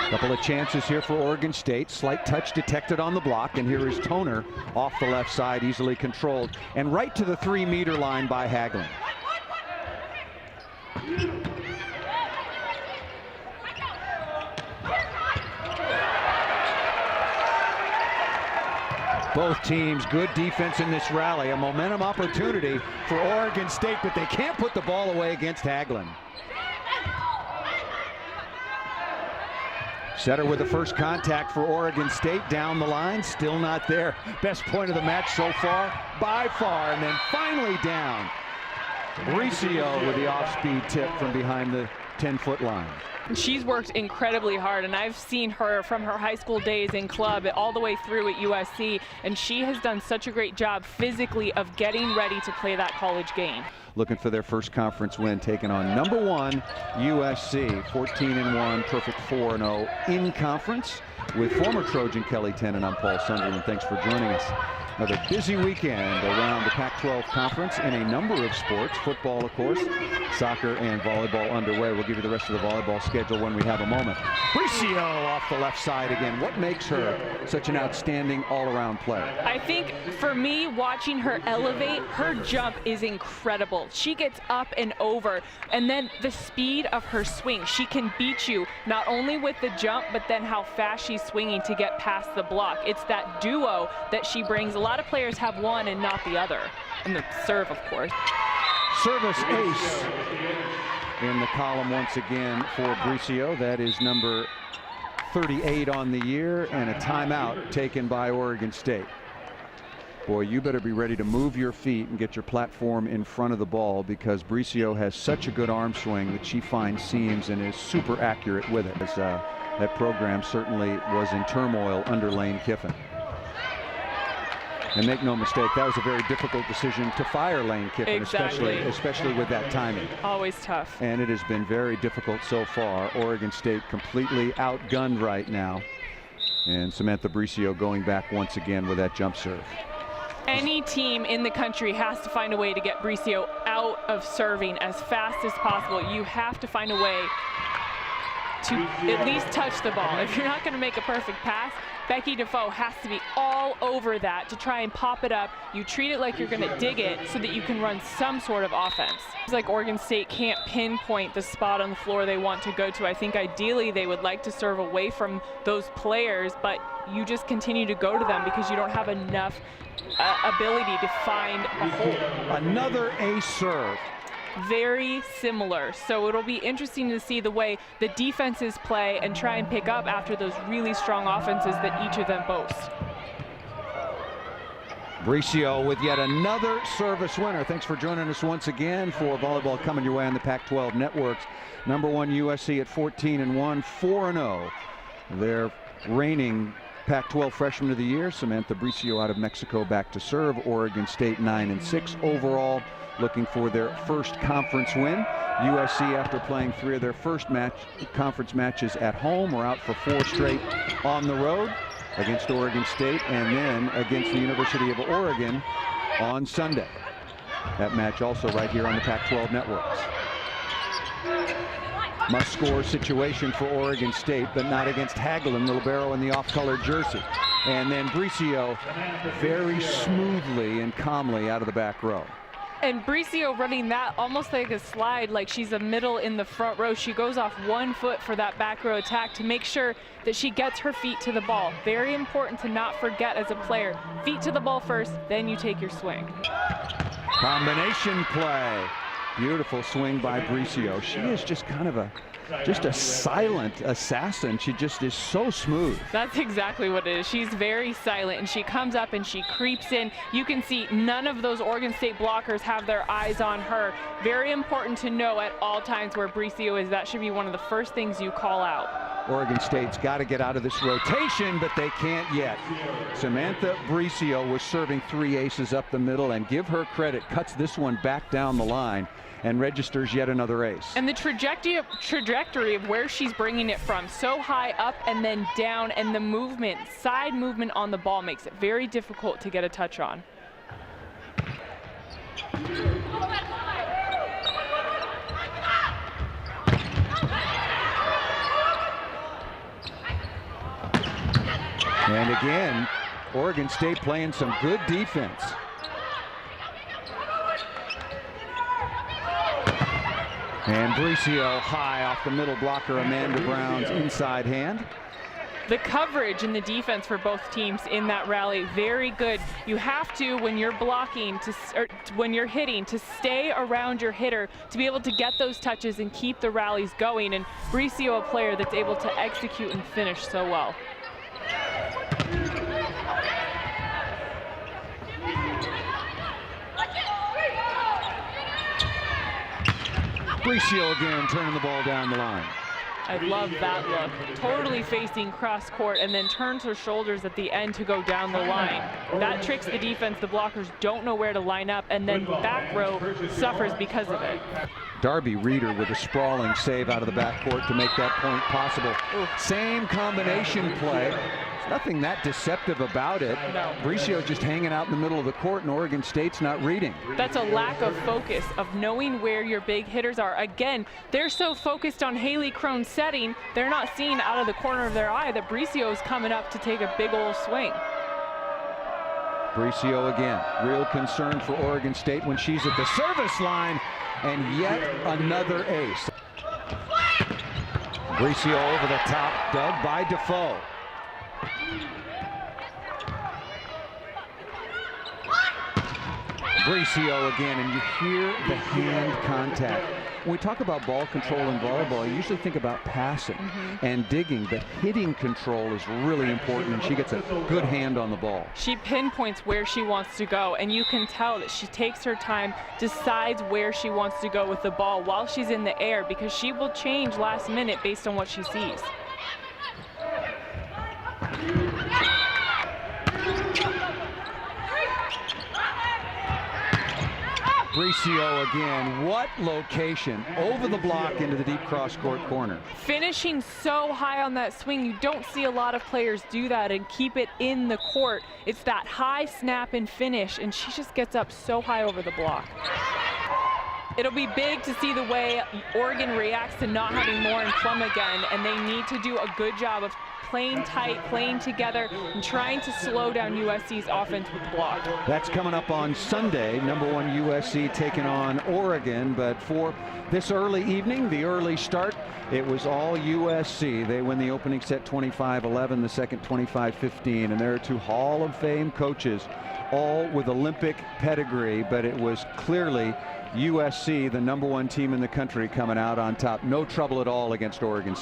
Couple of chances here for Oregon State. Slight touch detected on the block, and here is Toner off the left side, easily controlled, and right to the 3-meter line by Hagelin. Both teams, good defense in this rally. A momentum opportunity for Oregon State, but they can't put the ball away against Hagelin. Setter with the first contact for Oregon State down the line, still not there. Best point of the match so far, by far, and then finally down. Bricio with the off-speed tip from behind the 10-foot line. She's worked incredibly hard, and I've seen her from her high school days in club all the way through at USC, and she has done such a great job physically of getting ready to play that college game. Looking for their first conference win, taking on #1 USC, 14-1, perfect 4-0 in conference with former Trojan Kelly Tennant. I'm Paul Sunderland. Thanks for joining us. Another busy weekend around the Pac-12 conference in a number of sports. Football, of course, soccer and volleyball underway. We'll give you the rest of the volleyball schedule when we have a moment. Bricio off the left side again. What makes her such an outstanding all-around player? I think for me, watching her elevate, her jump is incredible. She gets up and over, and then the speed of her swing. She can beat you not only with the jump, but then how fast she's swinging to get past the block. It's that duo that she brings. A lot of players have one and not the other. And the serve, of course. Service ace in the column once again for Bricio. That is number 38 on the year, and a timeout taken by Oregon State. Boy, you better be ready to move your feet and get your platform in front of the ball, because Bricio has such a good arm swing that she finds seams and is super accurate with it. That program certainly was in turmoil under Lane Kiffin. And make no mistake, that was a very difficult decision to fire Lane Kiffin, especially with that timing. Always tough. And it has been very difficult so far. Oregon State completely outgunned right now. And Sumanta Bricio going back once again with that jump serve. Any team in the country has to find a way to get Bricio out of serving as fast as possible. You have to find a way to at least touch the ball. If you're not going to make a perfect pass, Becky Defoe has to be all over that to try and pop it up. You treat it like you're going to dig it so that you can run some sort of offense. It's like Oregon State can't pinpoint the spot on the floor they want to go to. I think ideally they would like to serve away from those players, but you just continue to go to them because you don't have enough ability to find a hole. Another ace serve. Very similar, so it'll be interesting to see the way the defenses play and try and pick up after those really strong offenses that each of them boast. Bricio with yet another service winner. Thanks for joining us once again for volleyball coming your way on the Pac-12 networks. #1 USC at 14-1, 4-0. Their reigning Pac-12 Freshman of the Year, Sumanta Bricio out of Mexico, back to serve. Oregon State 9-6 overall, looking for their first conference win. USC, after playing 3 of their first conference matches at home, are out for 4 straight on the road against Oregon State and then against the University of Oregon on Sunday. That match also right here on the Pac-12 networks. Must-score situation for Oregon State, but not against Hagelin, the libero in the off-colored jersey. And then Bricio very smoothly and calmly out of the back row. And Bricio running that almost like a slide, like she's a middle in the front row. She goes off 1 foot for that back row attack to make sure that she gets her feet to the ball. Very important to not forget as a player. Feet to the ball first, then you take your swing. Combination play. Beautiful swing by Bricio. She is just kind of a silent assassin. She just is so smooth. That's exactly what it is. She's very silent, and she comes up and she creeps in. You can see none of those Oregon State blockers have their eyes on her. Very important to know at all times where Bricio is. That should be one of the first things you call out. Oregon State's got to get out of this rotation, but they can't yet. Sumanta Bricio was serving 3 aces up the middle, and give her credit, cuts this one back down the line and registers yet another ace. And the trajectory of where she's bringing it from, so high up and then down, and the movement, side movement on the ball makes it very difficult to get a touch on. And again, Oregon State playing some good defense. And Bricio high off the middle blocker, Amanda Brown's inside hand. The coverage in the defense for both teams in that rally, very good. You have to, when you're blocking, when you're hitting, to stay around your hitter to be able to get those touches and keep the rallies going. And Bricio, a player that's able to execute and finish so well. Bricio again turning the ball down the line. I love that look. Totally facing cross court and then turns her shoulders at the end to go down the line. That tricks the defense. The blockers don't know where to line up, and then back row suffers because of it. Darby Reeder with a sprawling save out of the backcourt to make that point possible. Same combination play. Nothing that deceptive about it. No. Bricio just hanging out in the middle of the court, and Oregon State's not reading. That's a lack of focus, of knowing where your big hitters are. Again, they're so focused on Haley Krone's setting, they're not seeing out of the corner of their eye that Bricio is coming up to take a big old swing. Bricio again, real concern for Oregon State when she's at the service line, and yet another ace. Bricio over the top, dug by Defoe. Bricio again, and you hear the hand contact. When we talk about ball control in volleyball, I usually think about passing and digging, but hitting control is really important, and she gets a good hand on the ball. She pinpoints where she wants to go, and you can tell that she takes her time, decides where she wants to go with the ball while she's in the air, because she will change last minute based on what she sees. Bricio again, what location, over the block into the deep cross-court corner. Finishing so high on that swing, you don't see a lot of players do that and keep it in the court. It's that high snap and finish, and she just gets up so high over the block. It'll be big to see the way Oregon reacts to not having Lauren Plum again, and they need to do a good job of playing tight, playing together, and trying to slow down USC's offense with the block. That's coming up on Sunday. #1 USC taking on Oregon, but for this early evening, the early start, it was all USC. They win the opening set 25-11, the second 25-15, and there are two Hall of Fame coaches, all with Olympic pedigree, but it was clearly USC, the #1 team in the country, coming out on top. No trouble at all against Oregon State.